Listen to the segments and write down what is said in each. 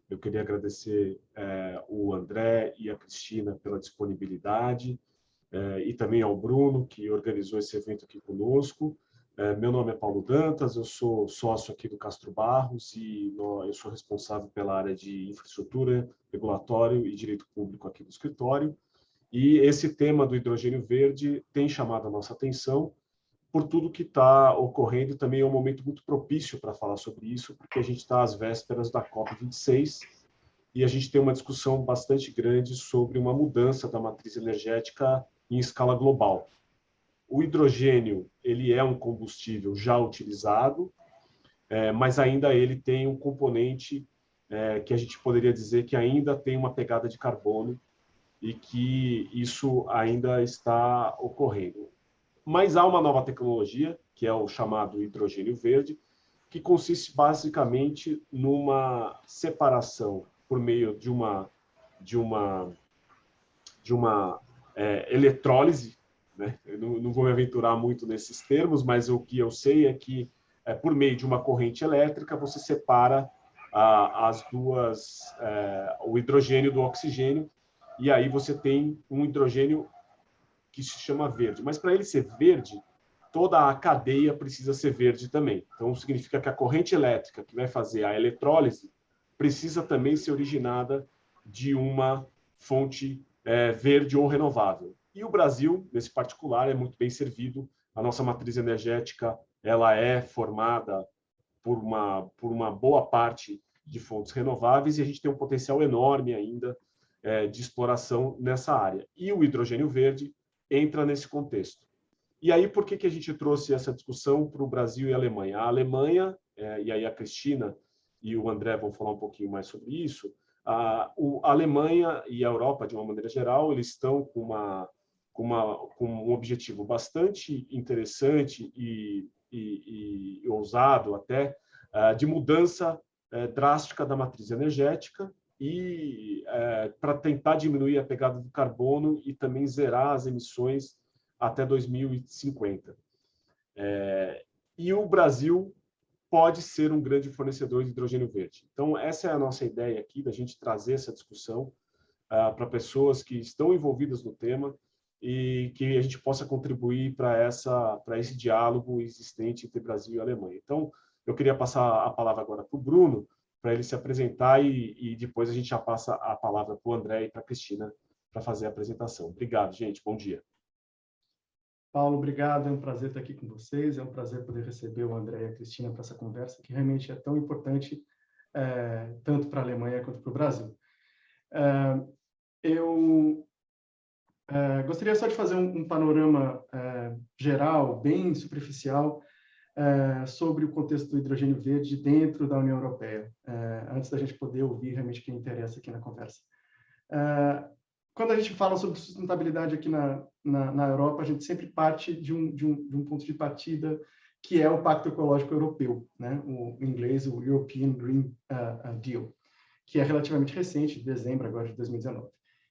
Eu queria agradecer o André e a Cristina pela disponibilidade, e também ao Bruno, que organizou esse evento aqui conosco. Meu nome é Paulo Dantas, eu sou sócio aqui do Castro Barros e eu sou responsável pela área de infraestrutura, regulatório e direito público aqui do escritório. E esse tema do hidrogênio verde tem chamado a nossa atenção por tudo que está ocorrendo. Também é um momento muito propício para falar sobre isso, porque a gente está às vésperas da COP26 e a gente tem uma discussão bastante grande sobre uma mudança da matriz energética em escala global. O hidrogênio ele é um combustível já utilizado, mas ainda ele tem um componente que a gente poderia dizer que ainda tem uma pegada de carbono e que isso ainda está ocorrendo. Mas há uma nova tecnologia, que é o chamado hidrogênio verde, que consiste basicamente numa separação por meio de uma eletrólise, né? Eu não vou me aventurar muito nesses termos, mas o que eu sei é que por meio de uma corrente elétrica você separa o hidrogênio do oxigênio, e aí você tem um hidrogênio que se chama verde. Mas para ele ser verde, toda a cadeia precisa ser verde também. Então, significa que a corrente elétrica que vai fazer a eletrólise precisa também ser originada de uma fonte verde ou renovável. E o Brasil, nesse particular, é muito bem servido. A nossa matriz energética ela é formada por uma boa parte de fontes renováveis e a gente tem um potencial enorme ainda de exploração nessa área. E o hidrogênio verde entra nesse contexto. E aí, por que a gente trouxe essa discussão para o Brasil e a Alemanha? A Alemanha, e aí a Cristina e o André vão falar um pouquinho mais sobre isso, a Alemanha e a Europa, de uma maneira geral, eles estão com um objetivo bastante interessante e ousado até, de mudança drástica da matriz energética e para tentar diminuir a pegada do carbono e também zerar as emissões até 2050. E o Brasil pode ser um grande fornecedor de hidrogênio verde. Então, essa é a nossa ideia aqui, da gente trazer essa discussão para pessoas que estão envolvidas no tema e que a gente possa contribuir para esse diálogo existente entre Brasil e Alemanha. Então, eu queria passar a palavra agora para o Bruno, para ele se apresentar e depois a gente já passa a palavra para o André e para a Cristina para fazer a apresentação. Obrigado, gente. Bom dia. Paulo, obrigado. É um prazer estar aqui com vocês. É um prazer poder receber o André e a Cristina para essa conversa, que realmente é tão importante, tanto para a Alemanha quanto para o Brasil. Eu gostaria só de fazer um panorama geral, bem superficial, sobre o contexto do hidrogênio verde dentro da União Europeia, antes da gente poder ouvir realmente quem interessa aqui na conversa. Quando a gente fala sobre sustentabilidade aqui na Europa, a gente sempre parte de um ponto de partida que é o Pacto Ecológico Europeu, né? Em inglês, o European Green Deal, que é relativamente recente, de dezembro agora de 2019.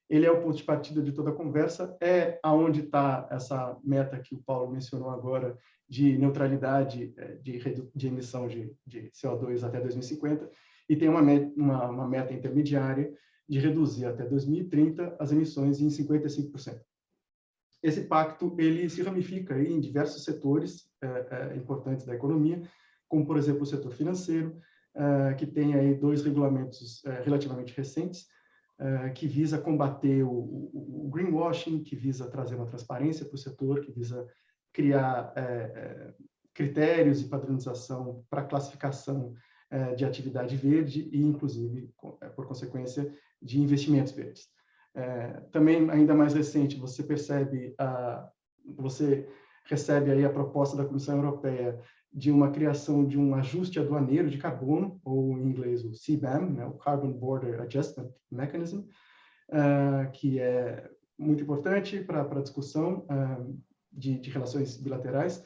Ele é o ponto de partida de toda a conversa, é aonde está essa meta que o Paulo mencionou agora de neutralidade de emissão de CO2 até 2050, e tem uma meta intermediária de reduzir até 2030 as emissões em 55%. Esse pacto ele se ramifica aí em diversos setores importantes da economia, como, por exemplo, o setor financeiro, que tem aí 2 regulamentos relativamente recentes, que visa combater o greenwashing, que visa trazer uma transparência para o setor, que visa criar critérios e padronização para classificação de atividade verde e, inclusive, por consequência, de investimentos verdes. Também, ainda mais recente, você recebe aí a proposta da Comissão Europeia de uma criação de um ajuste aduaneiro de carbono, ou em inglês o CBAM, né, o Carbon Border Adjustment Mechanism, que é muito importante para a discussão de relações bilaterais,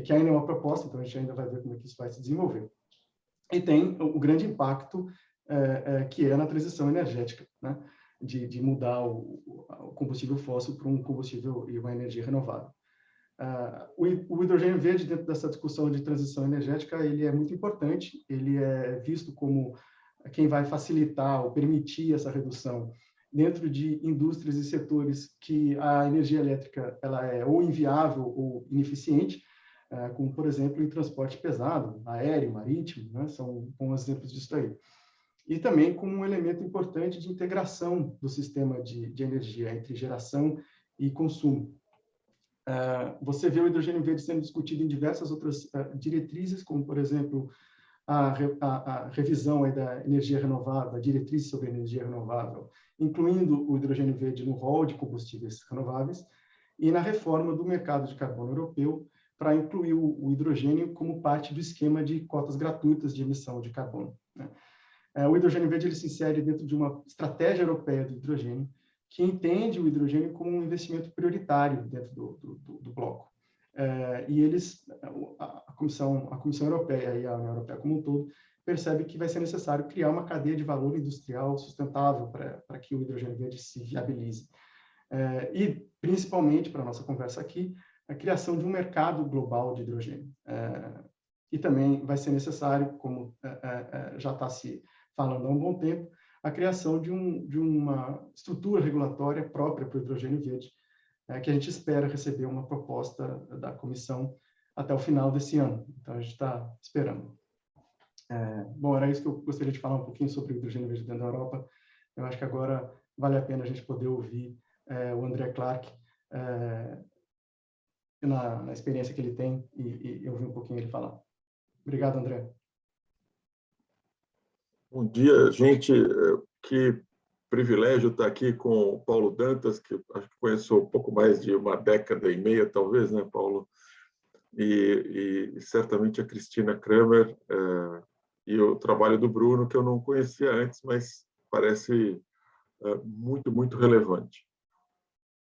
que ainda é uma proposta, então a gente ainda vai ver como é que isso vai se desenvolver. E tem o grande impacto que é na transição energética, né? De mudar o combustível fóssil para um combustível e uma energia renovável. O hidrogênio verde, dentro dessa discussão de transição energética, ele é muito importante, ele é visto como quem vai facilitar ou permitir essa redução dentro de indústrias e setores que a energia elétrica ela é ou inviável ou ineficiente, como, por exemplo, em transporte pesado, aéreo, marítimo, né? São bons exemplos disso aí. E também como um elemento importante de integração do sistema de energia entre geração e consumo. Você vê o hidrogênio verde sendo discutido em diversas outras diretrizes, como, por exemplo, a revisão aí da energia renovável, a diretriz sobre energia renovável, incluindo o hidrogênio verde no rol de combustíveis renováveis, e na reforma do mercado de carbono europeu, para incluir o hidrogênio como parte do esquema de cotas gratuitas de emissão de carbono, né? O hidrogênio verde ele se insere dentro de uma estratégia europeia do hidrogênio, que entende o hidrogênio como um investimento prioritário dentro do bloco. E eles, a Comissão Europeia e a União Europeia como um todo, percebe que vai ser necessário criar uma cadeia de valor industrial sustentável para que o hidrogênio verde se viabilize. E, principalmente, para a nossa conversa aqui, a criação de um mercado global de hidrogênio. E também vai ser necessário, como já está se falando há um bom tempo, a criação de uma estrutura regulatória própria para o hidrogênio verde, que a gente espera receber uma proposta da comissão até o final desse ano. Então, a gente está esperando. Bom, era isso que eu gostaria de falar um pouquinho sobre o hidrogênio verde dentro da Europa. Eu acho que agora vale a pena a gente poder ouvir o André Clark, na experiência que ele tem, e ouvir um pouquinho ele falar. Obrigado, André. Bom dia, gente. Que privilégio estar aqui com o Paulo Dantas, que acho que conheço um pouco mais de uma década e meia, talvez, né, Paulo? E certamente a Cristina Kramer e o trabalho do Bruno, que eu não conhecia antes, mas parece muito, muito relevante.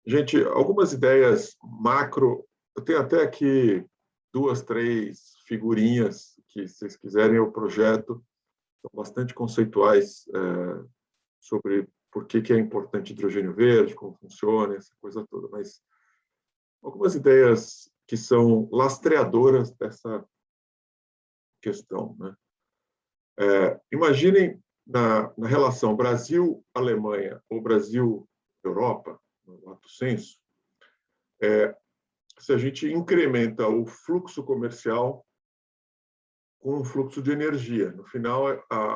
Gente, algumas ideias macro. Eu tenho até aqui 2, 3 figurinhas que, se vocês quiserem, eu projeto. São bastante conceituais sobre por que é importante hidrogênio verde, como funciona, essa coisa toda. Mas algumas ideias que são lastreadoras dessa questão, né? Imaginem na relação Brasil-Alemanha ou Brasil-Europa, no lato sensu, se a gente incrementa o fluxo comercial com o fluxo de energia. No final,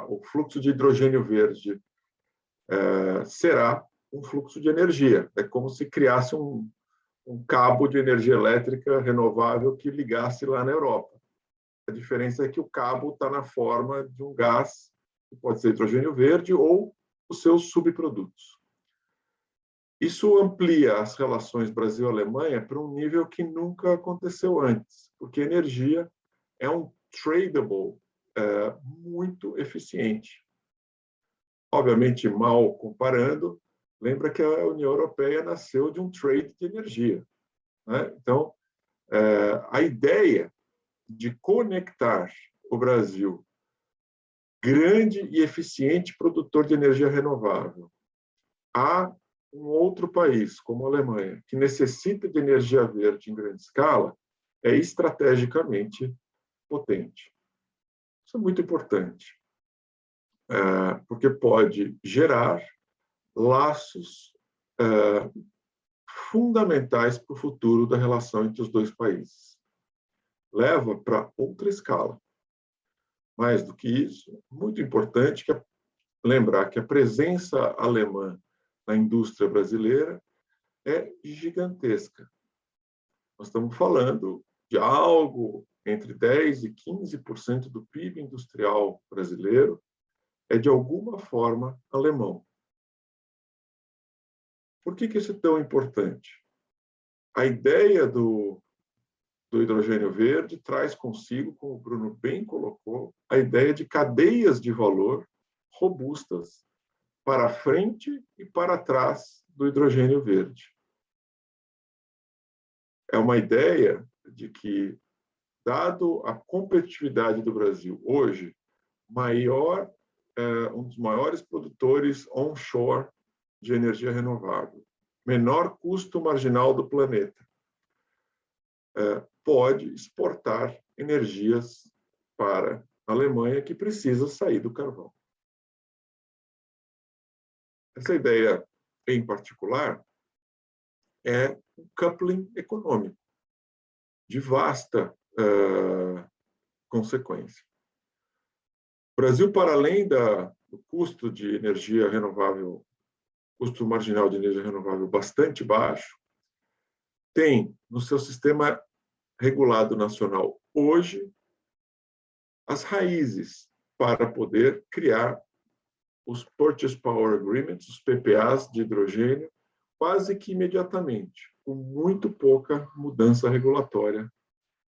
o fluxo de hidrogênio verde será um fluxo de energia. É como se criasse um cabo de energia elétrica renovável que ligasse lá na Europa. A diferença é que o cabo está na forma de um gás, que pode ser hidrogênio verde ou os seus subprodutos. Isso amplia as relações Brasil-Alemanha para um nível que nunca aconteceu antes, porque energia é um tradable muito eficiente. Obviamente, mal comparando, lembra que a União Europeia nasceu de um trade de energia, né? Então, a ideia de conectar o Brasil, grande e eficiente produtor de energia renovável, a um outro país, como a Alemanha, que necessita de energia verde em grande escala, é estrategicamente potente. Isso é muito importante, porque pode gerar laços fundamentais para o futuro da relação entre os dois países. Leva para outra escala. Mais do que isso, muito importante lembrar que a presença alemã na indústria brasileira é gigantesca. Nós estamos falando de algo entre 10% e 15% do PIB industrial brasileiro é, de alguma forma, alemão. Por que isso é tão importante? A ideia do hidrogênio verde traz consigo, como o Bruno bem colocou, a ideia de cadeias de valor robustas para frente e para trás do hidrogênio verde. É uma ideia de que, dado a competitividade do Brasil hoje, um dos maiores produtores onshore de energia renovável, menor custo marginal do planeta, pode exportar energias para a Alemanha, que precisa sair do carvão. Essa ideia, em particular, é um coupling econômico de vasta consequência. O Brasil, para além do custo de energia renovável, custo marginal de energia renovável bastante baixo, tem no seu sistema regulado nacional hoje as raízes para poder criar os Purchase Power Agreements, os PPAs de hidrogênio, quase que imediatamente, com muito pouca mudança regulatória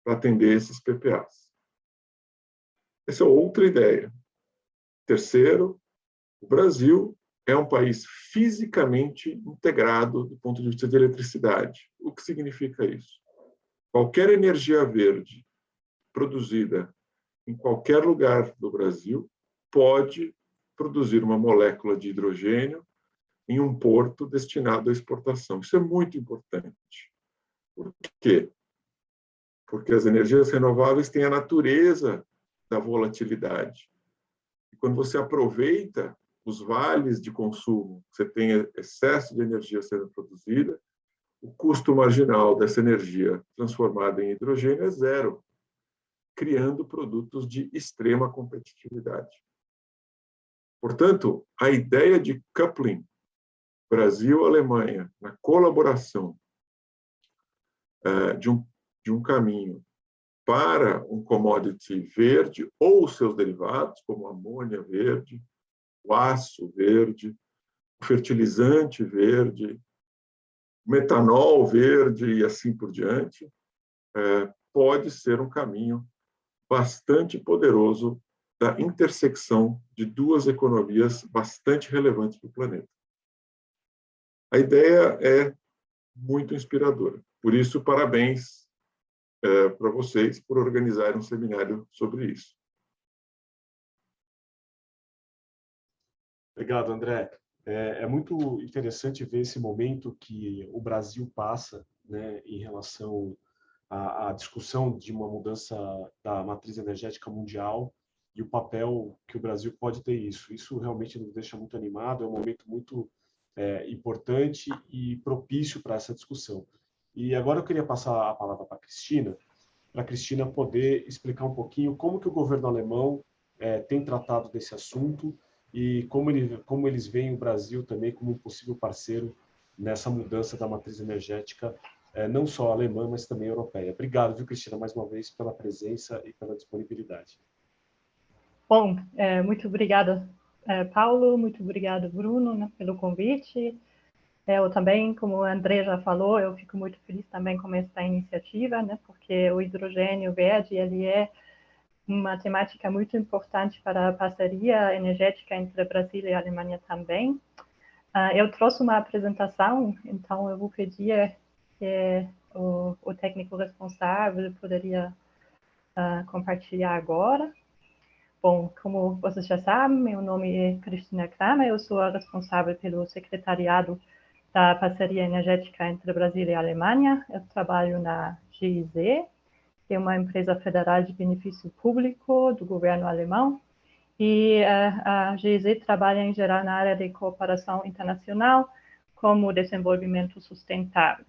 para atender esses PPAs. Essa é outra ideia. Terceiro, o Brasil é um país fisicamente integrado do ponto de vista de eletricidade. O que significa isso? Qualquer energia verde produzida em qualquer lugar do Brasil pode produzir uma molécula de hidrogênio em um porto destinado à exportação. Isso é muito importante. Por quê? Porque as energias renováveis têm a natureza da volatilidade. E quando você aproveita os vales de consumo, você tem excesso de energia sendo produzida, o custo marginal dessa energia transformada em hidrogênio é zero, criando produtos de extrema competitividade. Portanto, a ideia de coupling Brasil-Alemanha, na colaboração de um caminho para um commodity verde ou os seus derivados, como a amônia verde, o aço verde, o fertilizante verde, o metanol verde e assim por diante, pode ser um caminho bastante poderoso da intersecção de duas economias bastante relevantes para o planeta. A ideia é muito inspiradora. Por isso, parabéns para vocês por organizarem um seminário sobre isso. Obrigado, André. É muito interessante ver esse momento que o Brasil passa, né, em relação à discussão de uma mudança da matriz energética mundial e o papel que o Brasil pode ter isso. Isso realmente nos deixa muito animado, é um momento muito importante e propício para essa discussão. E agora eu queria passar a palavra para a Cristina poder explicar um pouquinho como que o governo alemão tem tratado desse assunto e como eles veem o Brasil também como um possível parceiro nessa mudança da matriz energética, não só alemã, mas também europeia. Obrigado, viu, Cristina, mais uma vez pela presença e pela disponibilidade. Bom, muito obrigada, Paulo, muito obrigada, Bruno, né, pelo convite. Eu também, como o André já falou, eu fico muito feliz também com essa iniciativa, né, porque o hidrogênio verde, ele é uma temática muito importante para a parceria energética entre Brasil e Alemanha também. Eu trouxe uma apresentação, então eu vou pedir que o técnico responsável poderia compartilhar agora. Bom, como vocês já sabem, meu nome é Cristina Kramer, eu sou a responsável pelo secretariado da parceria energética entre Brasil e Alemanha. Eu trabalho na GIZ, que é uma empresa federal de benefício público do governo alemão, e a GIZ trabalha em geral na área de cooperação internacional, como desenvolvimento sustentável.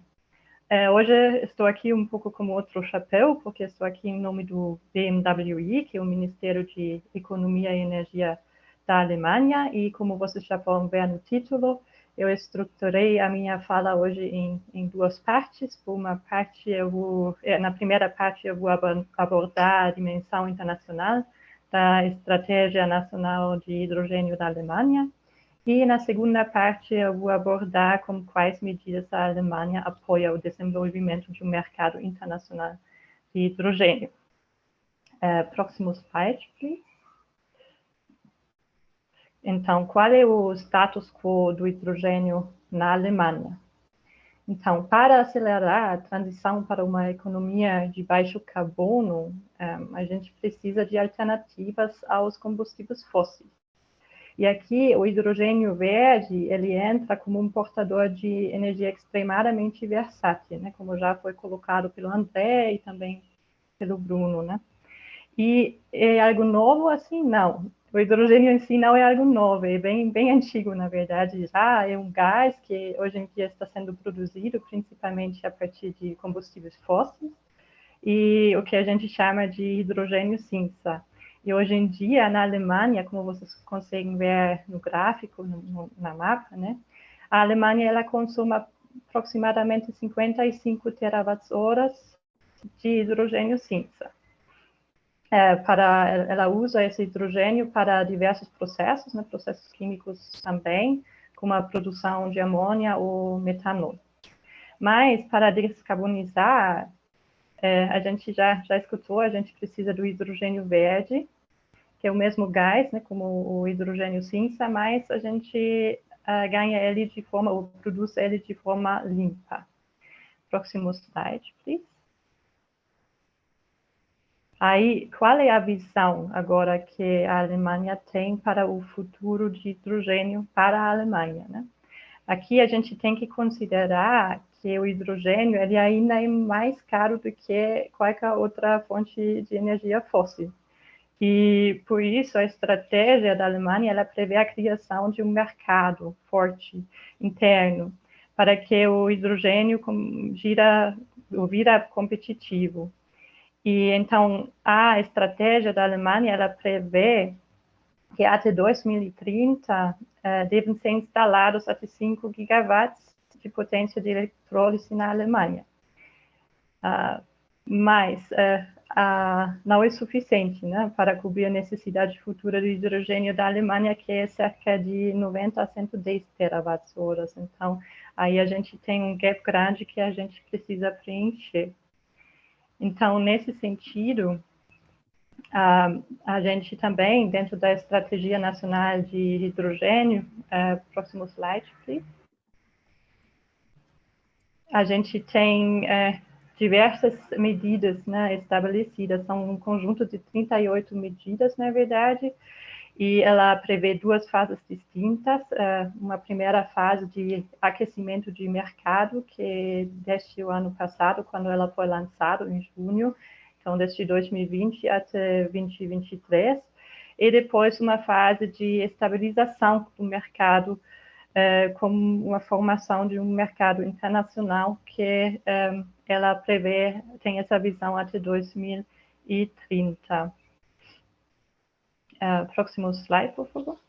Hoje estou aqui um pouco como outro chapéu, porque estou aqui em nome do BMWI, que é o Ministério de Economia e Energia da Alemanha, e como vocês já podem ver no título, eu estruturei a minha fala hoje em duas partes. Por uma parte, na primeira parte, eu vou abordar a dimensão internacional da Estratégia Nacional de Hidrogênio da Alemanha. E na segunda parte, eu vou abordar com quais medidas a Alemanha apoia o desenvolvimento de um mercado internacional de hidrogênio. Próximo slide, please. Então, qual é o status quo do hidrogênio na Alemanha? Então, para acelerar a transição para uma economia de baixo carbono, a gente precisa de alternativas aos combustíveis fósseis. E aqui, o hidrogênio verde, ele entra como um portador de energia extremadamente versátil, né? Como já foi colocado pelo André e também pelo Bruno, né? E é algo novo assim? Não. o hidrogênio em si não é algo novo, é bem antigo, na verdade. Já é um gás que hoje em dia está sendo produzido principalmente a partir de combustíveis fósseis e o que a gente chama de hidrogênio cinza. E hoje em dia, na Alemanha, como vocês conseguem ver no gráfico, na mapa, né? A Alemanha ela consome aproximadamente 55 terawatt-horas de hidrogênio cinza. Ela usa esse hidrogênio para diversos processos, né, processos químicos também, como a produção de amônia ou metanol. Mas, para descarbonizar, a gente já escutou, a gente precisa do hidrogênio verde, que é o mesmo gás, né, como o hidrogênio cinza, mas a gente ganha ele de forma, ou produz ele de forma limpa. Próximo slide, please. Aí, qual é a visão agora que a Alemanha tem para o futuro de hidrogênio para a Alemanha, né? Aqui a gente tem que considerar que o hidrogênio ele ainda é mais caro do que qualquer outra fonte de energia fóssil. E, por isso, a estratégia da Alemanha ela prevê a criação de um mercado forte, interno, para que o hidrogênio vira competitivo. E então a estratégia da Alemanha ela prevê que até 2030 devem ser instalados até 5 gigawatts de potência de eletrólise na Alemanha. Mas não é suficiente, né, para cobrir a necessidade futura do hidrogênio da Alemanha, que é cerca de 90 a 110 terawatts-horas. Então, aí a gente tem um gap grande que a gente precisa preencher. Então, nesse sentido, a gente também, dentro da Estratégia Nacional de Hidrogênio, próximo slide, please. A gente tem diversas medidas, né, estabelecidas, são um conjunto de 38 medidas, na verdade, e ela prevê 2 fases distintas. Uma primeira fase de aquecimento de mercado, que é desde o ano passado, quando ela foi lançada, em junho, então desde 2020 até 2023, e depois uma fase de estabilização do mercado, como uma formação de um mercado internacional que ela prevê, tem essa visão até 2030. Próximo slide, por favor.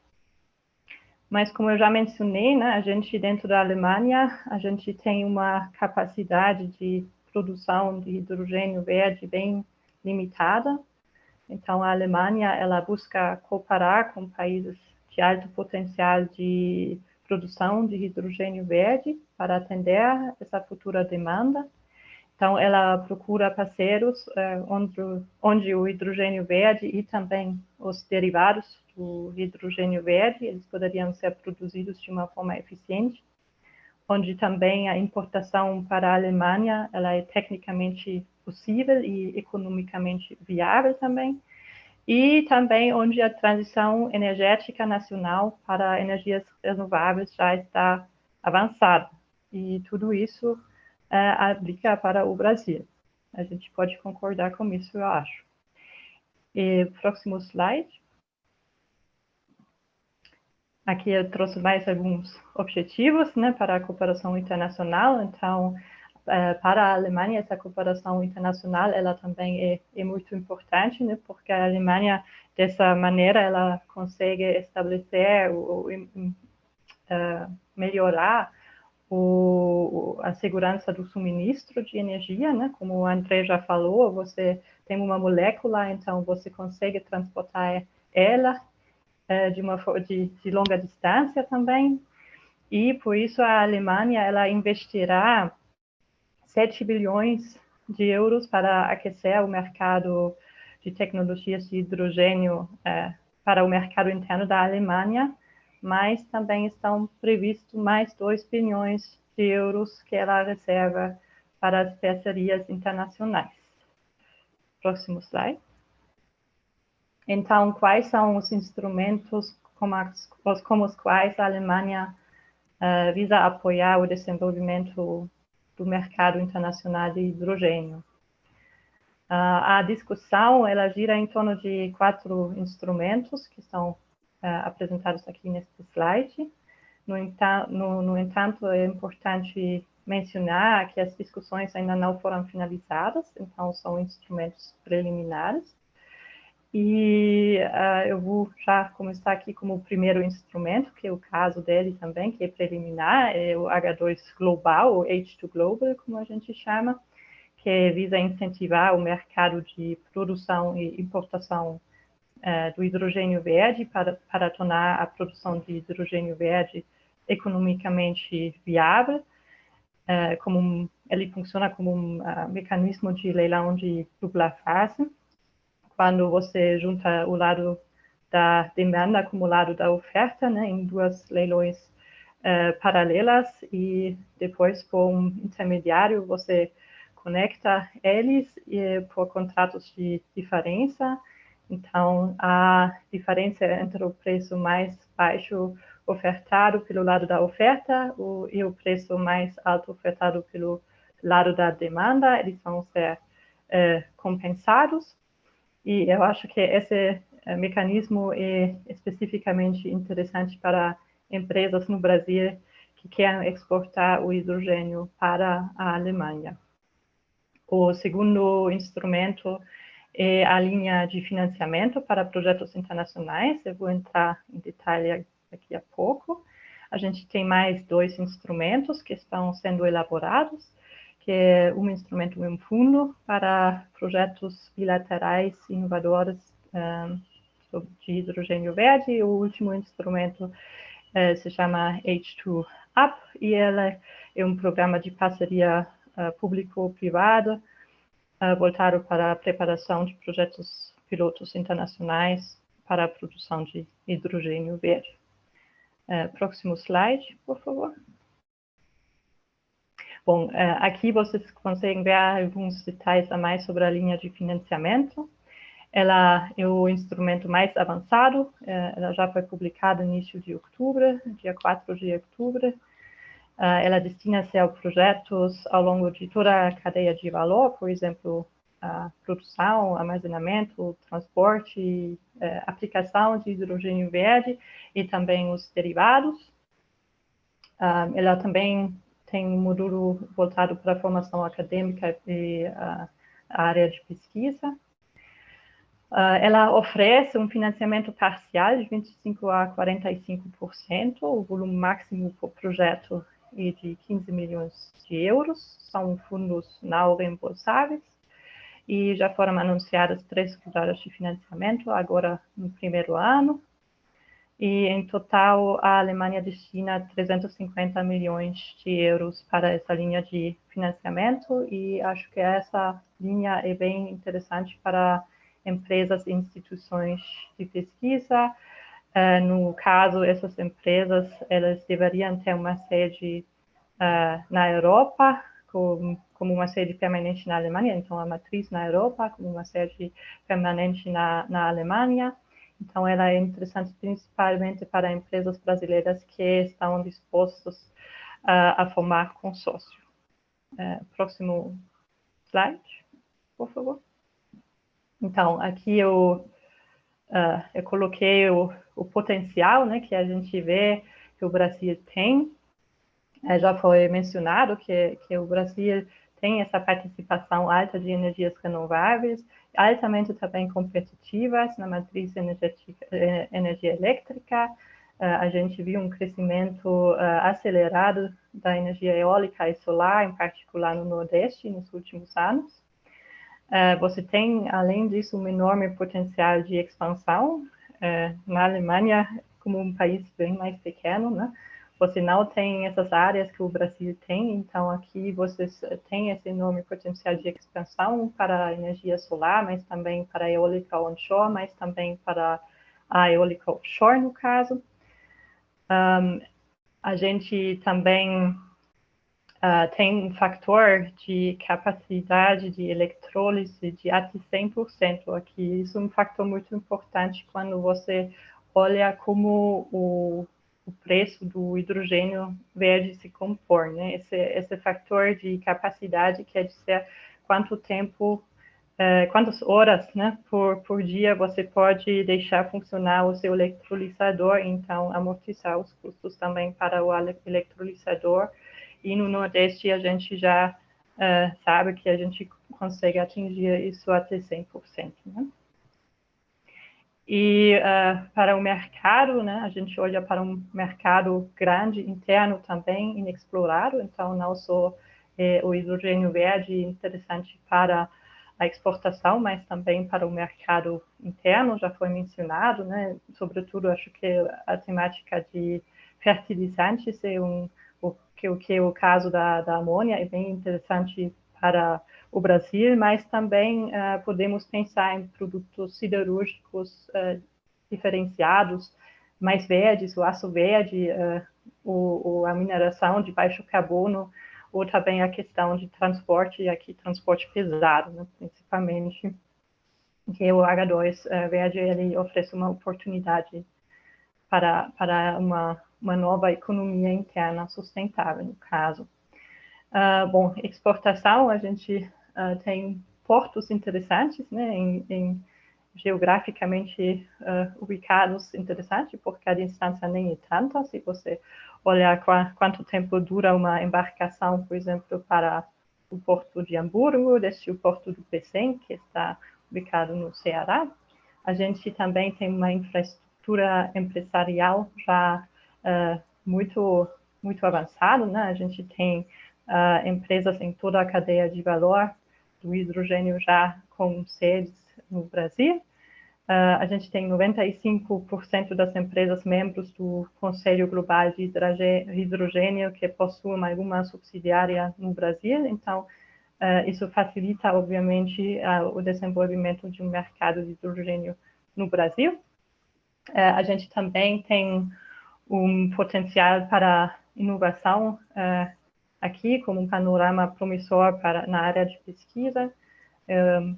Mas, como eu já mencionei, né, a gente, dentro da Alemanha, a gente tem uma capacidade de produção de hidrogênio verde bem limitada. Então, a Alemanha, ela busca cooperar com países de alto potencial de produção de hidrogênio verde para atender essa futura demanda. Então, ela procura parceiros onde o hidrogênio verde e também os derivados do hidrogênio verde, eles poderiam ser produzidos de uma forma eficiente, onde também a importação para a Alemanha ela é tecnicamente possível e economicamente viável também, e também onde a transição energética nacional para energias renováveis já está avançada. E tudo isso aplica para o Brasil. A gente pode concordar com isso, eu acho. E, próximo slide. Aqui eu trouxe mais alguns objetivos, né, para a cooperação internacional. Então, para a Alemanha, essa cooperação internacional, ela também é muito importante, né, porque a Alemanha, dessa maneira, ela consegue estabelecer ou melhorar a segurança do suministro de energia, né? Como o André já falou, você tem uma molécula, então você consegue transportar ela de longa distância também, e por isso a Alemanha ela investirá 7 bilhões de euros para aquecer o mercado de tecnologias de hidrogênio para o mercado interno da Alemanha, mas também estão previstos mais 2 bilhões de euros que ela reserva para as parcerias internacionais. Próximo slide. Então, quais são os instrumentos como os quais a Alemanha visa apoiar o desenvolvimento do mercado internacional de hidrogênio? A discussão, ela gira em torno de 4 instrumentos que estão apresentados aqui neste slide. No entanto, é importante mencionar que as discussões ainda não foram finalizadas, então são instrumentos preliminares. E eu vou já começar aqui como o primeiro instrumento, que é o caso dele também, que é preliminar, é o H2 Global, ou H2 Global, como a gente chama, que visa incentivar o mercado de produção e importação do hidrogênio verde para tornar a produção de hidrogênio verde economicamente viável. Ele funciona como um mecanismo de leilão de dupla face, quando você junta o lado da demanda com o lado da oferta, né, em 2 leilões paralelas, e depois, por um intermediário, você conecta eles por contratos de diferença. Então, a diferença entre o preço mais baixo ofertado pelo lado da oferta e o preço mais alto ofertado pelo lado da demanda, eles vão ser compensados. E eu acho que esse mecanismo é especificamente interessante para empresas no Brasil que querem exportar o hidrogênio para a Alemanha. O segundo instrumento é a linha de financiamento para projetos internacionais. Eu vou entrar em detalhe daqui a pouco. A gente tem mais 2 instrumentos que estão sendo elaborados, que é um instrumento e um fundo para projetos bilaterais inovadores de hidrogênio verde. E o último instrumento se chama H2 Up, e ele é um programa de parceria público-privada voltado para a preparação de projetos pilotos internacionais para a produção de hidrogênio verde. Próximo slide, por favor. Bom, aqui vocês conseguem ver alguns detalhes a mais sobre a linha de financiamento. Ela é o instrumento mais avançado, ela já foi publicada no início de outubro, dia 4 de outubro. Ela destina-se a projetos ao longo de toda a cadeia de valor, por exemplo, a produção, armazenamento, transporte, aplicação de hidrogênio verde e também os derivados. Ela também tem um módulo voltado para a formação acadêmica e a área de pesquisa. Ela oferece um financiamento parcial de 25% a 45%, o volume máximo por projeto é de 15 milhões de euros, são fundos não reembolsáveis, e já foram anunciadas 3 rodadas de financiamento, agora no primeiro ano. E, em total, a Alemanha destina 350 milhões de euros para essa linha de financiamento, e acho que essa linha é bem interessante para empresas e instituições de pesquisa. No caso, essas empresas, elas deveriam ter uma sede na Europa, como uma sede permanente na Alemanha, então a matriz na Europa, como uma sede permanente na Alemanha. Então, ela é interessante principalmente para empresas brasileiras que estão dispostas a formar consórcio. Próximo slide, por favor. Então, aqui eu coloquei o potencial, né, que a gente vê que o Brasil tem. Já foi mencionado que o Brasil tem essa participação alta de energias renováveis, altamente também competitivas na matriz energia elétrica. A gente viu um crescimento acelerado da energia eólica e solar, em particular no Nordeste, nos últimos anos. Você tem, além disso, um enorme potencial de expansão. Na Alemanha, como um país bem mais pequeno, né? Você não tem essas áreas que o Brasil tem, então aqui vocês têm esse enorme potencial de expansão para a energia solar, mas também para a eólica onshore, mas também para a eólica offshore, no caso. A gente também tem um fator de capacidade de eletrólise de até 100% aqui. Isso é um fator muito importante quando você olha como o preço do hidrogênio verde se compõe, né? Esse fator de capacidade quer dizer quanto tempo quantas horas, né, por dia você pode deixar funcionar o seu eletrolisador, então amortizar os custos também para o eletrolisador. E no Nordeste a gente já sabe que a gente consegue atingir isso até 100%. Né? E para o mercado, né, a gente olha para um mercado grande, interno também, inexplorado, então não só o hidrogênio verde interessante para a exportação, mas também para o mercado interno, já foi mencionado, né, sobretudo acho que a temática de fertilizantes é que é o caso da amônia, é bem interessante para o Brasil, mas também podemos pensar em produtos siderúrgicos diferenciados, mais verdes, o aço verde, a mineração de baixo carbono, ou também a questão de transporte, e aqui transporte pesado, né, principalmente, que o H2 verde ele oferece uma oportunidade para uma nova economia interna sustentável, no caso. Bom, exportação, a gente tem portos interessantes, né, geograficamente ubicados interessantes, porque a distância nem é tanta. Se você olhar quanto tempo dura uma embarcação, por exemplo, para o porto de Hamburgo, desde o porto do Pecém, que está ubicado no Ceará, a gente também tem uma infraestrutura empresarial já muito avançada, né? A gente tem empresas em toda a cadeia de valor do hidrogênio já com sedes no Brasil. A gente tem 95% das empresas membros do Conselho Global de Hidrogênio que possuem alguma subsidiária no Brasil. Então, isso facilita, obviamente, o desenvolvimento de um mercado de hidrogênio no Brasil. A gente também tem um potencial para inovação aqui, como um panorama promissor na área de pesquisa.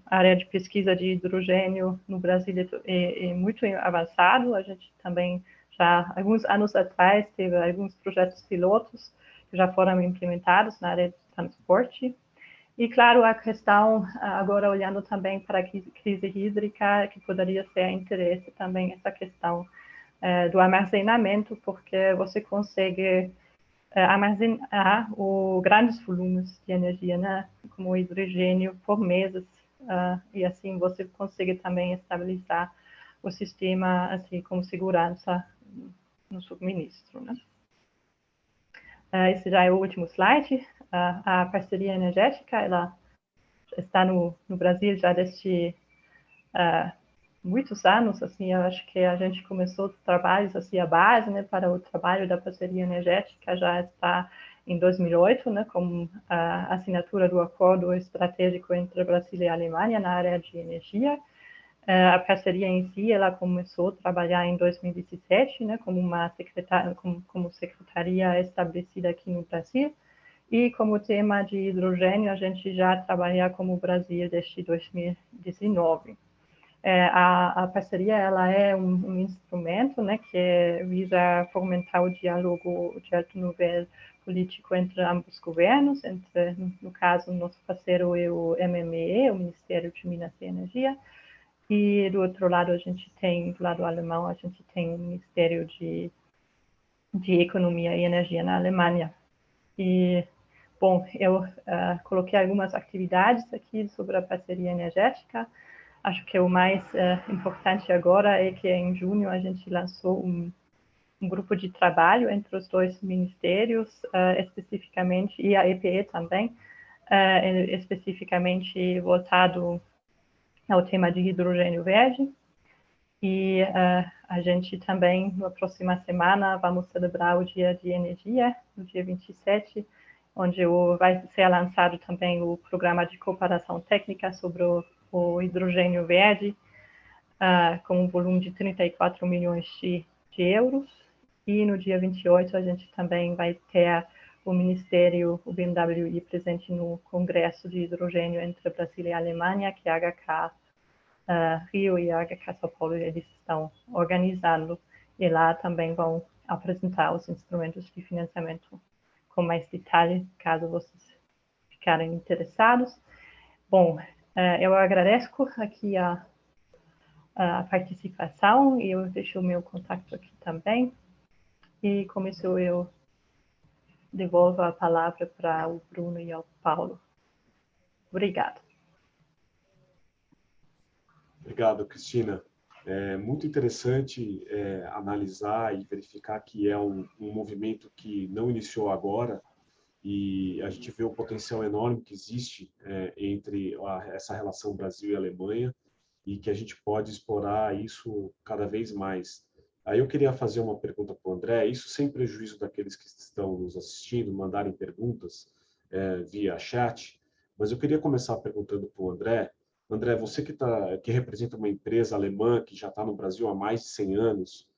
A área de pesquisa de hidrogênio no Brasil é muito avançado. A gente também, já alguns anos atrás, teve alguns projetos pilotos que já foram implementados na área de transporte. E, claro, a questão, agora olhando também para a crise hídrica, que poderia ser interesse também essa questão do armazenamento, porque você consegue armazenar grandes volumes de energia, né, como o hidrogênio, por meses, e assim você consegue também estabilizar o sistema, assim, com segurança no suministro, né. Esse já é o último slide. A parceria energética, ela está no Brasil já desde muitos anos, assim, eu acho que a gente começou trabalhos, assim, a base, né, para o trabalho da parceria energética já está em 2008, né, com a assinatura do acordo estratégico entre Brasil e Alemanha na área de energia. A parceria em si, ela começou a trabalhar em 2017, né, como secretaria estabelecida aqui no Brasil, e como tema de hidrogênio, a gente já trabalha como Brasil desde 2019. A parceria ela é um instrumento, né, que visa fomentar o diálogo de alto nível político entre ambos governos, no caso, nosso parceiro é o MME, o Ministério de Minas e Energia, e do outro lado do lado alemão, a gente tem o Ministério de Economia e Energia na Alemanha. E, bom, eu coloquei algumas atividades aqui sobre a parceria energética. Acho que o mais importante agora é que em junho a gente lançou um grupo de trabalho entre os dois ministérios, especificamente, e a EPE também, especificamente voltado ao tema de hidrogênio verde. E a gente também, na próxima semana, vamos celebrar o Dia de Energia, no dia 27, onde vai ser lançado também o programa de cooperação técnica sobre o hidrogênio verde, com um volume de 34 milhões de euros. E no dia 28 a gente também vai ter o Ministério, o BMWI, presente no Congresso de Hidrogênio entre Brasil e Alemanha, que a HK Rio e a HK São Paulo eles estão organizando. E lá também vão apresentar os instrumentos de financiamento com mais detalhe, caso vocês ficarem interessados. Bom, Eu agradeço aqui a participação e eu deixo o meu contato aqui também. E com isso eu devolvo a palavra para o Bruno e ao Paulo. Obrigada. Obrigado, Cristina. É muito interessante analisar e verificar que é um movimento que não iniciou agora, e a gente vê o potencial enorme que existe entre essa relação Brasil e Alemanha, e que a gente pode explorar isso cada vez mais. Aí eu queria fazer uma pergunta para o André, isso sem prejuízo daqueles que estão nos assistindo, mandarem perguntas via chat, mas eu queria começar perguntando para o André. André, você que representa uma empresa alemã que já está no Brasil há mais de 100 anos,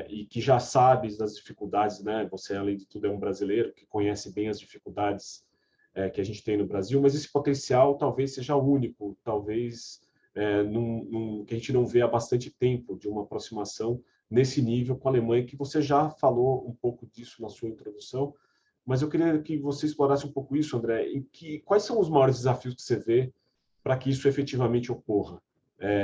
e que já sabe das dificuldades, né? Você, além de tudo, é um brasileiro que conhece bem as dificuldades que a gente tem no Brasil, mas esse potencial talvez seja único, talvez que a gente não vê há bastante tempo, de uma aproximação nesse nível com a Alemanha, que você já falou um pouco disso na sua introdução, mas eu queria que você explorasse um pouco isso, André, quais são os maiores desafios que você vê para que isso efetivamente ocorra?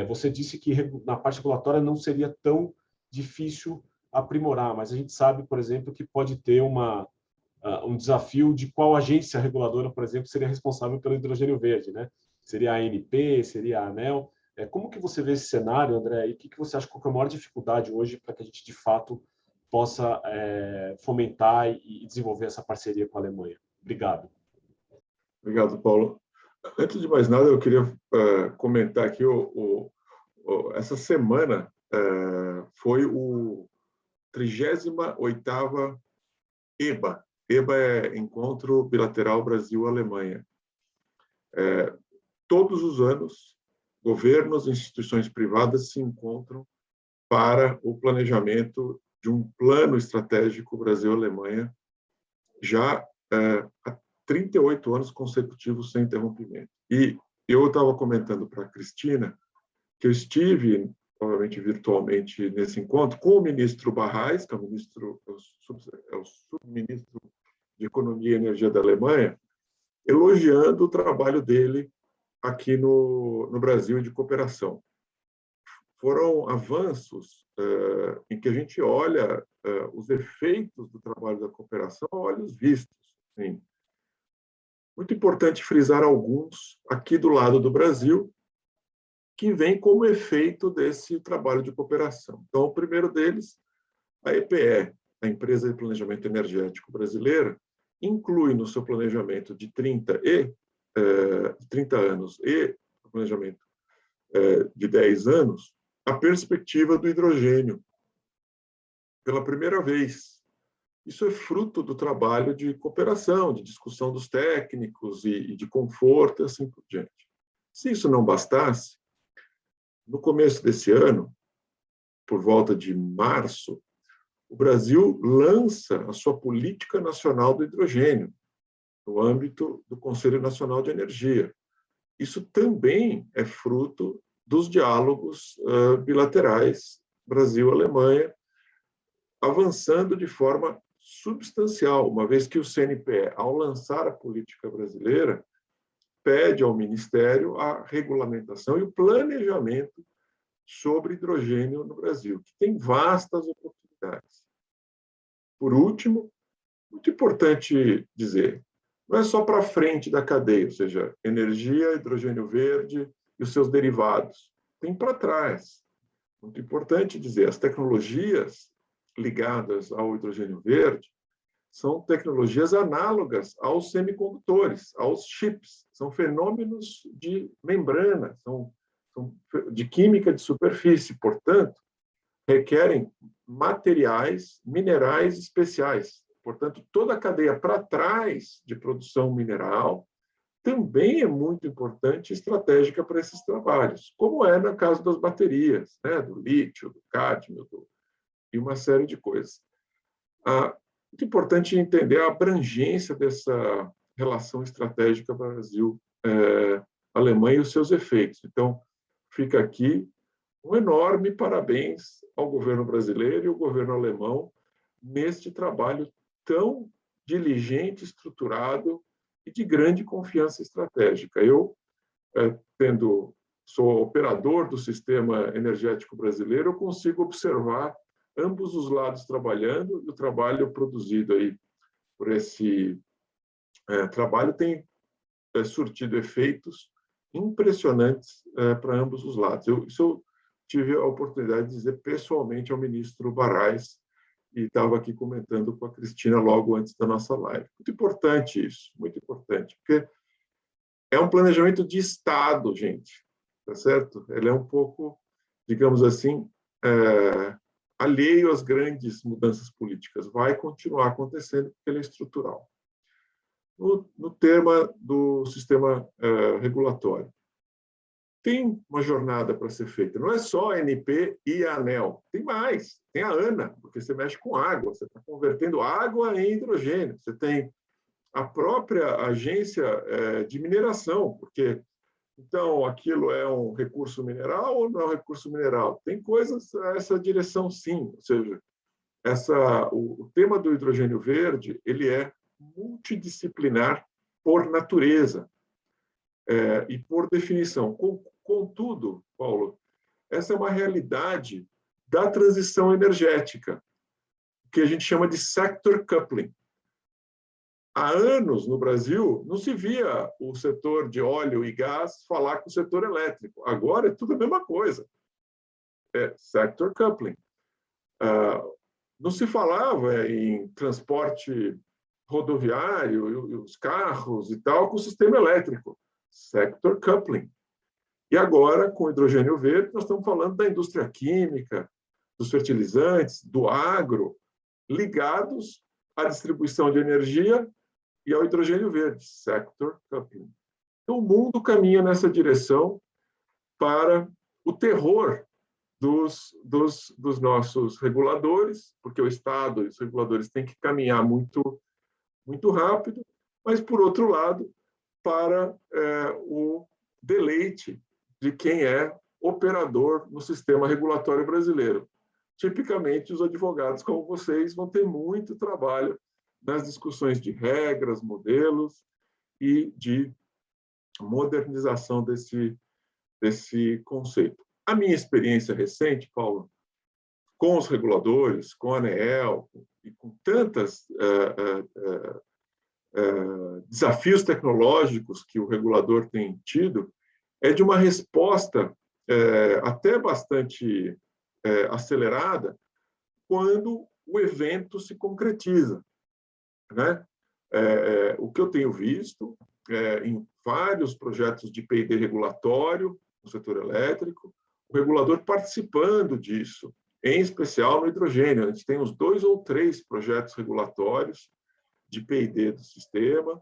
Você disse que na parte regulatória não seria tão difícil aprimorar, mas a gente sabe, por exemplo, que pode ter um desafio de qual agência reguladora, por exemplo, seria responsável pelo hidrogênio verde, né? Seria a ANP, seria a ANEEL? Como que você vê esse cenário, André? E o que você acha que é a maior dificuldade hoje para que a gente, de fato, possa fomentar e desenvolver essa parceria com a Alemanha? Obrigado. Obrigado, Paulo. Antes de mais nada, eu queria comentar aqui, essa semana foi o 38ª EBA. EBA é Encontro Bilateral Brasil-Alemanha. Todos os anos, governos e instituições privadas se encontram para o planejamento de um plano estratégico Brasil-Alemanha, já há 38 anos consecutivos sem interrompimento. E eu estava comentando para a Cristina que eu estive, provavelmente virtualmente, nesse encontro com o ministro Barrais, que é o subministro de Economia e Energia da Alemanha, elogiando o trabalho dele aqui no Brasil de cooperação. Foram avanços em que a gente olha os efeitos do trabalho da cooperação a olhos vistos. Sim. Muito importante frisar alguns aqui do lado do Brasil, que vem como efeito desse trabalho de cooperação. Então, o primeiro deles, a EPE, a Empresa de Planejamento Energético Brasileira, inclui no seu planejamento de 30 anos e planejamento de 10 anos, a perspectiva do hidrogênio, pela primeira vez. Isso é fruto do trabalho de cooperação, de discussão dos técnicos e de conforto, e assim por diante. Se isso não bastasse, no começo desse ano, por volta de março, o Brasil lança a sua Política Nacional do Hidrogênio, no âmbito do Conselho Nacional de Energia. Isso também é fruto dos diálogos bilaterais Brasil-Alemanha, avançando de forma substancial, uma vez que o CNPE, ao lançar a política brasileira, pede ao Ministério a regulamentação e o planejamento sobre hidrogênio no Brasil, que tem vastas oportunidades. Por último, muito importante dizer, não é só para frente da cadeia, ou seja, energia, hidrogênio verde e os seus derivados. Tem para trás. Muito importante dizer, as tecnologias ligadas ao hidrogênio verde são tecnologias análogas aos semicondutores, aos chips. São fenômenos de membrana, são de química de superfície, portanto, requerem materiais, minerais especiais. Portanto, toda a cadeia para trás de produção mineral também é muito importante e estratégica para esses trabalhos, como é no caso das baterias, né, do lítio, do cádmio, e uma série de coisas. Muito importante entender a abrangência dessa relação estratégica Brasil-Alemanha e os seus efeitos. Então, fica aqui um enorme parabéns ao governo brasileiro e ao governo alemão neste trabalho tão diligente, estruturado e de grande confiança estratégica. Eu sou operador do sistema energético brasileiro, eu consigo observar ambos os lados trabalhando, e o trabalho produzido aí por esse trabalho tem surtido efeitos impressionantes para ambos os lados. Isso eu tive a oportunidade de dizer pessoalmente ao ministro Barrais, e estava aqui comentando com a Cristina logo antes da nossa live. Muito importante isso, muito importante, porque é um planejamento de Estado, gente, tá certo? Ele é um pouco, digamos assim, alheio às grandes mudanças políticas. Vai continuar acontecendo porque ele é estrutural. No tema do sistema regulatório, tem uma jornada para ser feita. Não é só a ANP e a ANEEL. Tem mais. Tem a ANA, porque você mexe com água. Você está convertendo água em hidrogênio. Você tem a própria agência de mineração, porque, então, aquilo é um recurso mineral ou não é um recurso mineral? Tem coisas essa direção, sim. Ou seja, o tema do hidrogênio verde ele é multidisciplinar por natureza e por definição. Contudo, Paulo, essa é uma realidade da transição energética, que a gente chama de sector coupling. Há anos, no Brasil, não se via o setor de óleo e gás falar com o setor elétrico. Agora é tudo a mesma coisa. É sector coupling. Não se falava em transporte rodoviário, e os carros e tal, com o sistema elétrico. Sector coupling. E agora, com o hidrogênio verde, nós estamos falando da indústria química, dos fertilizantes, do agro, ligados à distribuição de energia e ao hidrogênio verde, sector coupling. Então, o mundo caminha nessa direção para o terror dos nossos reguladores, porque o Estado e os reguladores têm que caminhar muito, muito rápido, mas, por outro lado, para o deleite de quem é operador no sistema regulatório brasileiro. Tipicamente, os advogados como vocês vão ter muito trabalho nas discussões de regras, modelos e de modernização desse conceito. A minha experiência recente, Paulo, com os reguladores, com a ANEEL e com tantos desafios tecnológicos que o regulador tem tido, é de uma resposta até bastante acelerada quando o evento se concretiza, né? O que eu tenho visto em vários projetos de P&D regulatório no setor elétrico, o regulador participando disso, em especial no hidrogênio. A gente tem uns 2 ou 3 projetos regulatórios de P&D do sistema.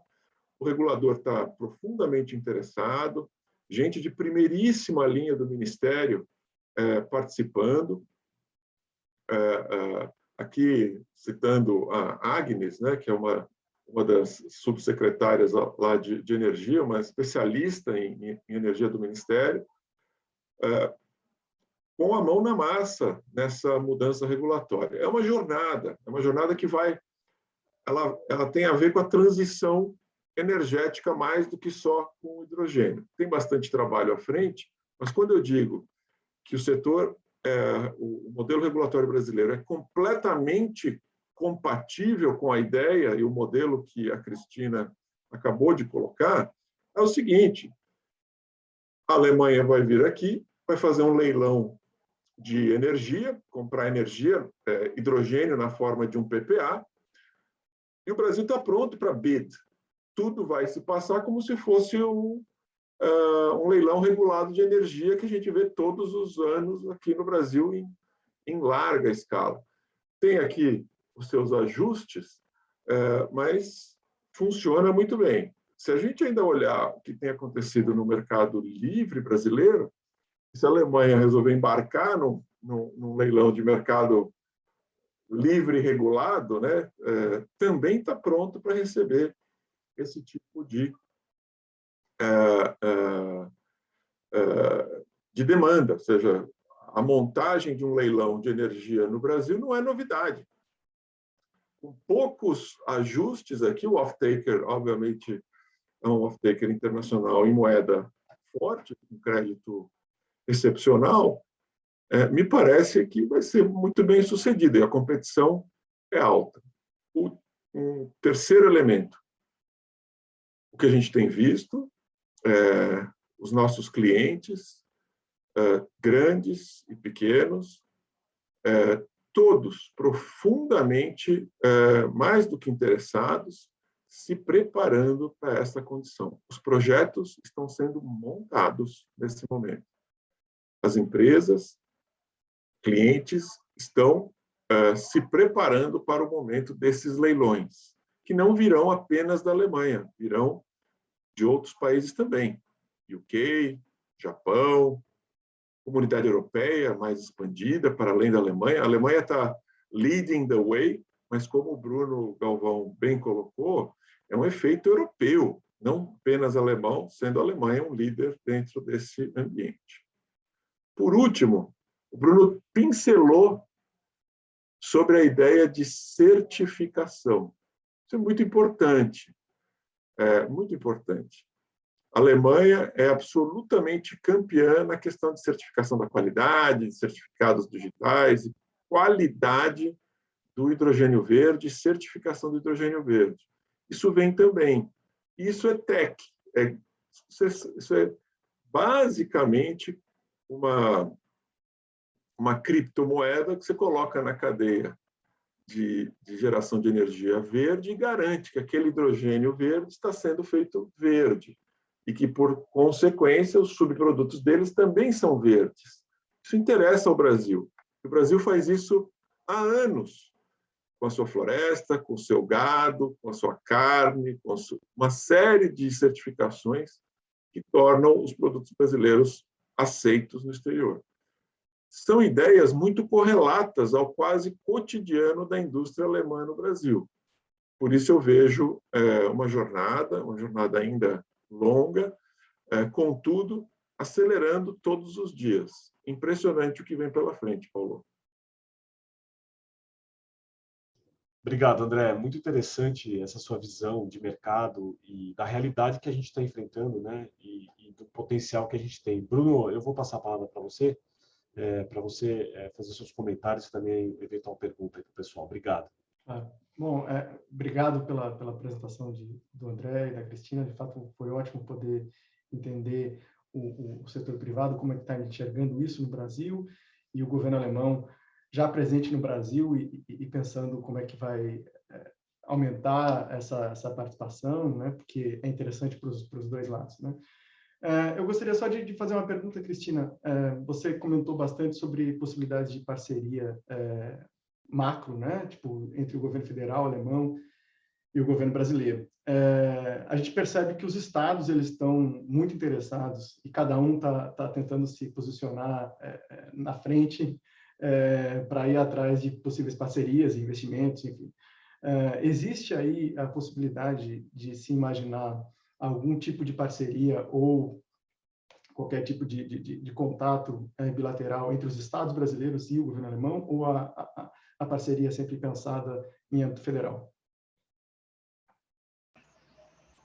O regulador está profundamente interessado, gente de primeiríssima linha do Ministério participando. Aqui, citando a Agnes, né, que é uma das subsecretárias lá de energia, uma especialista em energia do Ministério, com a mão na massa nessa mudança regulatória. É uma jornada que ela tem a ver com a transição energética mais do que só com o hidrogênio. Tem bastante trabalho à frente, mas quando eu digo que o setor, o modelo regulatório brasileiro é completamente compatível com a ideia e o modelo que a Cristina acabou de colocar, é o seguinte: a Alemanha vai vir aqui, vai fazer um leilão de energia, comprar energia, hidrogênio na forma de um PPA, e o Brasil está pronto para bid. Tudo vai se passar como se fosse um leilão regulado de energia que a gente vê todos os anos aqui no Brasil em larga escala. Tem aqui os seus ajustes, mas funciona muito bem. Se a gente ainda olhar o que tem acontecido no mercado livre brasileiro, se a Alemanha resolver embarcar num leilão de mercado livre e regulado, né, também está pronto para receber esse tipo de demanda. Ou seja, a montagem de um leilão de energia no Brasil não é novidade. Com poucos ajustes aqui, o off-taker, obviamente, é um off-taker internacional em moeda forte, com crédito excepcional, me parece que vai ser muito bem sucedido, e a competição é alta. Um terceiro elemento, o que a gente tem visto, os nossos clientes, grandes e pequenos, todos profundamente, mais do que interessados, se preparando para essa condição. Os projetos estão sendo montados nesse momento. As empresas, clientes, estão se preparando para o momento desses leilões, que não virão apenas da Alemanha, virão de outros países também. UK, Japão, Comunidade Europeia mais expandida, para além da Alemanha. A Alemanha está leading the way, mas como o Bruno Galvão bem colocou, é um efeito europeu, não apenas alemão, sendo a Alemanha um líder dentro desse ambiente. Por último, o Bruno pincelou sobre a ideia de certificação. Isso é muito importante, muito importante. A Alemanha é absolutamente campeã na questão de certificação da qualidade, de certificados digitais, e qualidade do hidrogênio verde, certificação do hidrogênio verde. Isso vem também. Isso é tech. Isso é basicamente uma criptomoeda que você coloca na cadeia de geração de energia verde e garante que aquele hidrogênio verde está sendo feito verde e que, por consequência, os subprodutos deles também são verdes. Isso interessa ao Brasil. O Brasil faz isso há anos, com a sua floresta, com o seu gado, com a sua carne, com uma série de certificações que tornam os produtos brasileiros aceitos no exterior. São ideias muito correlatas ao quase cotidiano da indústria alemã no Brasil. Por isso eu vejo uma jornada ainda longa, contudo, acelerando todos os dias. Impressionante o que vem pela frente, Paulo. Obrigado, André. Muito interessante essa sua visão de mercado e da realidade que a gente está enfrentando, né? E do potencial que a gente tem. Bruno, eu vou passar a palavra para você fazer seus comentários e também eventual pergunta para o pessoal. Obrigado. Bom, obrigado pela apresentação do André e da Cristina. De fato, foi ótimo poder entender o setor privado, como é que está enxergando isso no Brasil, e o governo alemão já presente no Brasil e pensando como é que vai aumentar essa participação, né? Porque é interessante para os dois lados, né? Eu gostaria só de fazer uma pergunta, Cristina. Você comentou bastante sobre possibilidades de parceria macro, né? Tipo, entre o governo federal alemão e o governo brasileiro. A gente percebe que os estados eles estão muito interessados e cada um está tentando se posicionar na frente para ir atrás de possíveis parcerias, investimentos, enfim. Existe aí a possibilidade de se imaginar algum tipo de parceria ou qualquer tipo de contato bilateral entre os estados brasileiros e o governo alemão, ou a parceria é sempre pensada em âmbito federal?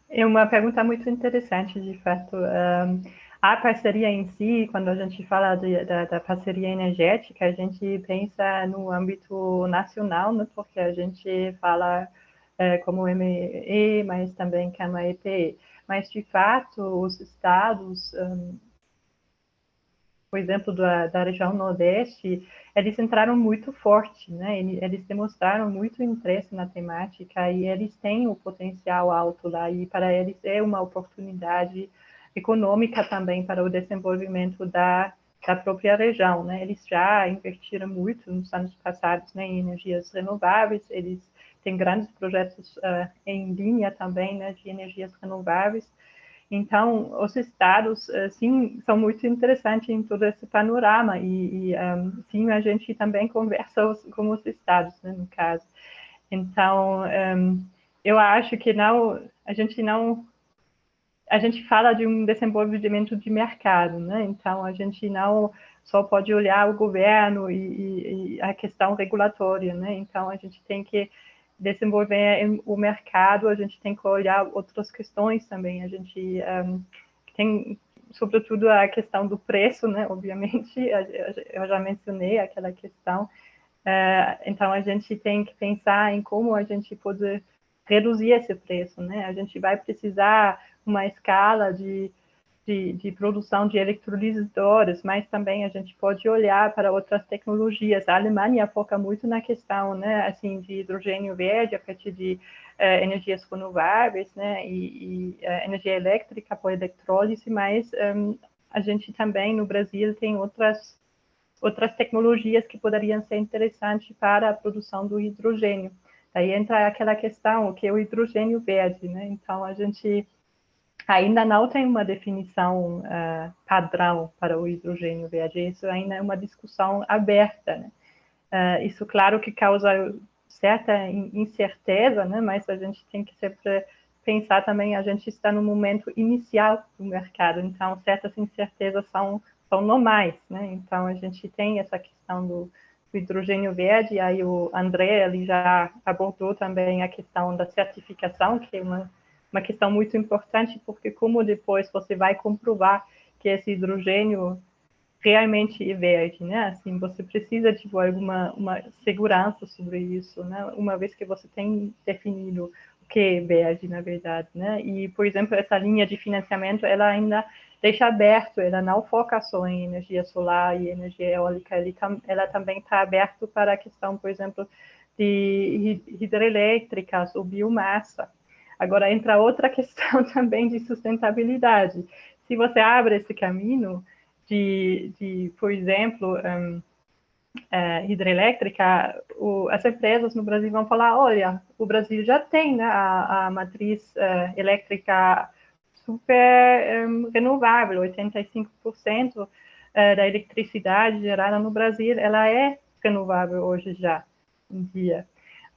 É uma pergunta muito interessante, de fato. A parceria em si, quando a gente fala da parceria energética, a gente pensa no âmbito nacional, né? Porque a gente fala como ME, mas também como EPE. Mas, de fato, os estados, por exemplo, da região Nordeste, eles entraram muito forte, né? Eles demonstraram muito interesse na temática e eles têm o potencial alto lá, e para eles é uma oportunidade econômica também para o desenvolvimento da própria região, né? Eles já investiram muito nos anos passados, né, em energias renováveis, eles têm grandes projetos em linha também, né, de energias renováveis. Então, os estados, sim, são muito interessantes em todo esse panorama e sim, a gente também conversa com os estados, né, no caso. Então, eu acho que a gente fala de um desenvolvimento de mercado, né? Então, a gente não só pode olhar o governo e a questão regulatória, né? Então, a gente tem que desenvolver o mercado, a gente tem que olhar outras questões também. A gente tem sobretudo a questão do preço, né? Obviamente, eu já mencionei aquela questão. Então, a gente tem que pensar em como a gente pode reduzir esse preço, né? A gente vai precisar uma escala de produção de eletrolisadores, mas também a gente pode olhar para outras tecnologias. A Alemanha foca muito na questão, né, assim, de hidrogênio verde a partir de energias renováveis, né, e energia elétrica por eletrólise, mas a gente também no Brasil tem outras tecnologias que poderiam ser interessantes para a produção do hidrogênio. Daí entra aquela questão, o que é o hidrogênio verde, né? Então, a gente ainda não tem uma definição padrão para o hidrogênio verde. Isso ainda é uma discussão aberta, né? Isso, claro, que causa certa incerteza, né? Mas a gente tem que sempre pensar também, a gente está no momento inicial do mercado, então certas incertezas são normais, né? Então, a gente tem essa questão do hidrogênio verde, aí o André ali já abordou também a questão da certificação, que é uma questão muito importante, porque como depois você vai comprovar que esse hidrogênio realmente é verde, né? Assim, você precisa de uma segurança sobre isso, né? Uma vez que você tem definido o que é verde, na verdade, né? E, por exemplo, essa linha de financiamento, ela ainda deixa aberto, ela não foca só em energia solar e energia eólica, ela também está aberto para a questão, por exemplo, de hidrelétricas ou biomassa. Agora, entra outra questão também de sustentabilidade. Se você abre esse caminho de por exemplo, hidrelétrica, as empresas no Brasil vão falar, olha, o Brasil já tem, né, a matriz elétrica super renovável, 85% da eletricidade gerada no Brasil, ela é renovável hoje já, em dia.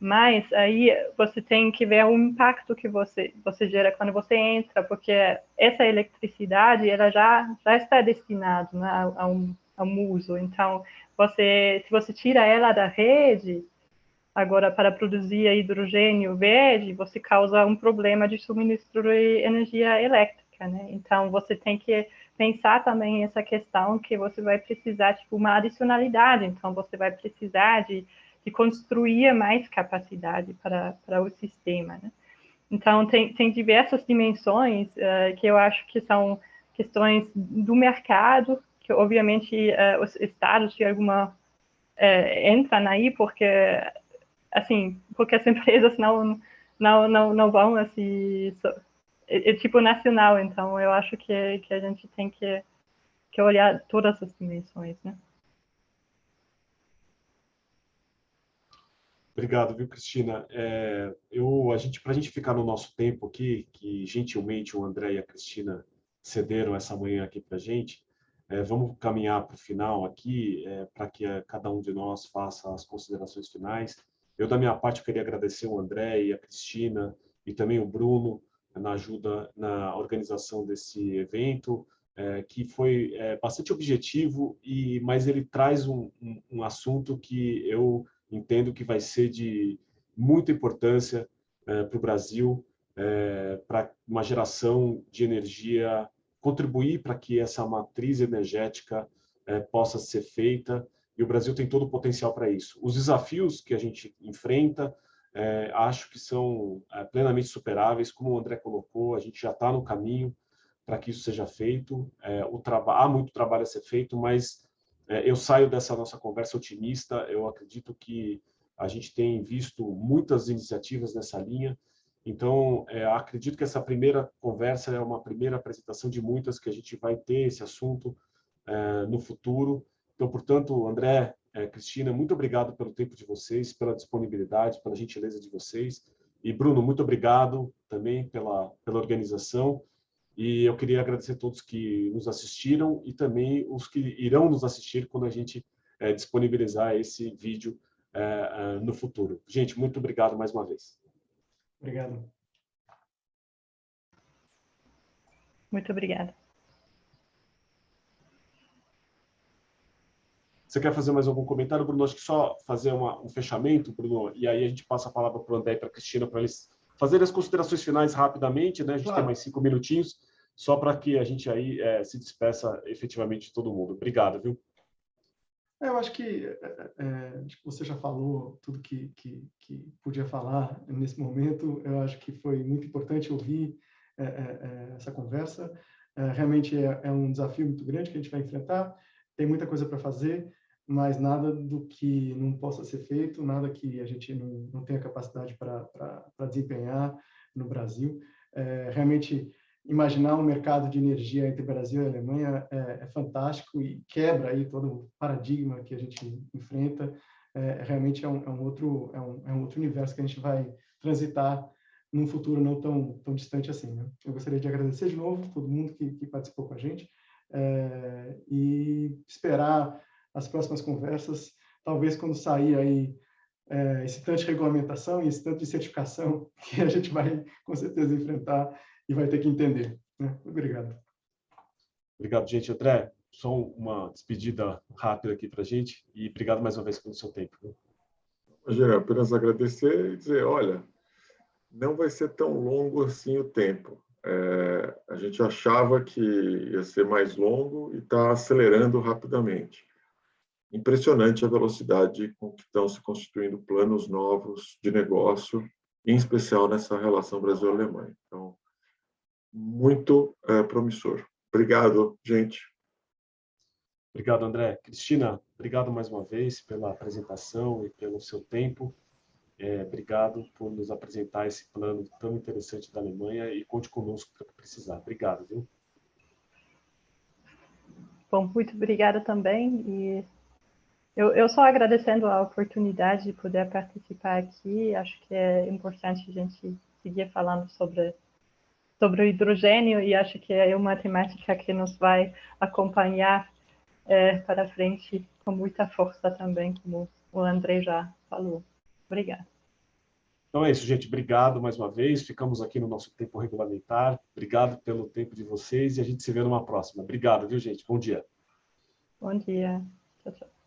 Mas aí você tem que ver o impacto que você gera quando você entra, porque essa eletricidade ela já está destinada, né, a um uso. Então, se você tira ela da rede, agora para produzir hidrogênio verde, você causa um problema de suministro de energia elétrica, né? Então, você tem que pensar também essa questão que você vai precisar de uma adicionalidade. Então, você vai precisar de construir mais capacidade para o sistema, né? Então, tem diversas dimensões que eu acho que são questões do mercado, que obviamente os estados de alguma entram aí, porque as empresas não vão assim, tipo nacional. Então, eu acho que a gente tem que olhar todas as dimensões, né? Obrigado, viu, Cristina? Para a gente ficar no nosso tempo aqui, que gentilmente o André e a Cristina cederam essa manhã aqui para a gente, vamos caminhar para o final aqui, para que cada um de nós faça as considerações finais. Eu, da minha parte, queria agradecer o André e a Cristina e também o Bruno na ajuda na organização desse evento, que foi bastante objetivo, mas ele traz um assunto que eu entendo que vai ser de muita importância para o Brasil, para uma geração de energia, contribuir para que essa matriz energética possa ser feita, e o Brasil tem todo o potencial para isso. Os desafios que a gente enfrenta, acho que são plenamente superáveis, como o André colocou, a gente já está no caminho para que isso seja feito. Há muito trabalho a ser feito, mas eu saio dessa nossa conversa otimista. Eu acredito que a gente tem visto muitas iniciativas nessa linha. Então, acredito que essa primeira conversa é uma primeira apresentação de muitas que a gente vai ter esse assunto no futuro. Então, portanto, André, Cristina, muito obrigado pelo tempo de vocês, pela disponibilidade, pela gentileza de vocês. E, Bruno, muito obrigado também pela organização. E eu queria agradecer a todos que nos assistiram e também os que irão nos assistir quando a gente disponibilizar esse vídeo no futuro. Gente, muito obrigado mais uma vez. Obrigado. Muito obrigada. Você quer fazer mais algum comentário, Bruno? Acho que só fazer um fechamento, Bruno, e aí a gente passa a palavra para o André e para a Cristina para eles fazerem as considerações finais rapidamente, né? A gente tem mais 5 minutinhos. só para que a gente aí se despeça efetivamente de todo mundo. Obrigado, viu? Eu acho que você já falou tudo que podia falar nesse momento. Eu acho que foi muito importante ouvir essa conversa. Realmente é um desafio muito grande que a gente vai enfrentar. Tem muita coisa para fazer, mas nada do que não possa ser feito, nada que a gente não tenha capacidade para desempenhar no Brasil. Realmente, imaginar um mercado de energia entre Brasil e Alemanha é fantástico e quebra aí todo o paradigma que a gente enfrenta. Realmente é um outro universo que a gente vai transitar num futuro não tão distante assim, né? Eu gostaria de agradecer de novo todo mundo que participou com a gente e esperar as próximas conversas, talvez quando sair aí esse tanto de regulamentação e esse tanto de certificação que a gente vai com certeza enfrentar e vai ter que entender, né? Obrigado. Obrigado, gente. André, só uma despedida rápida aqui para a gente e obrigado mais uma vez pelo seu tempo. Imagina, apenas agradecer e dizer, olha, não vai ser tão longo assim o tempo. A gente achava que ia ser mais longo e está acelerando rapidamente. Impressionante a velocidade com que estão se constituindo planos novos de negócio, em especial nessa relação Brasil-Alemanha. Então, muito promissor. Obrigado, gente. Obrigado, André. Cristina, obrigado mais uma vez pela apresentação e pelo seu tempo. Obrigado por nos apresentar esse plano tão interessante da Alemanha e conte conosco para precisar. Obrigado, viu? Bom, muito obrigada também. E eu só agradecendo a oportunidade de poder participar aqui. Acho que é importante a gente seguir falando sobre o hidrogênio e acho que é uma temática que nos vai acompanhar para frente com muita força também, como o André já falou. Obrigada. Então é isso, gente. Obrigado mais uma vez. Ficamos aqui no nosso tempo regulamentar. Obrigado pelo tempo de vocês e a gente se vê numa próxima. Obrigado, viu, gente? Bom dia. Bom dia. Tchau, tchau.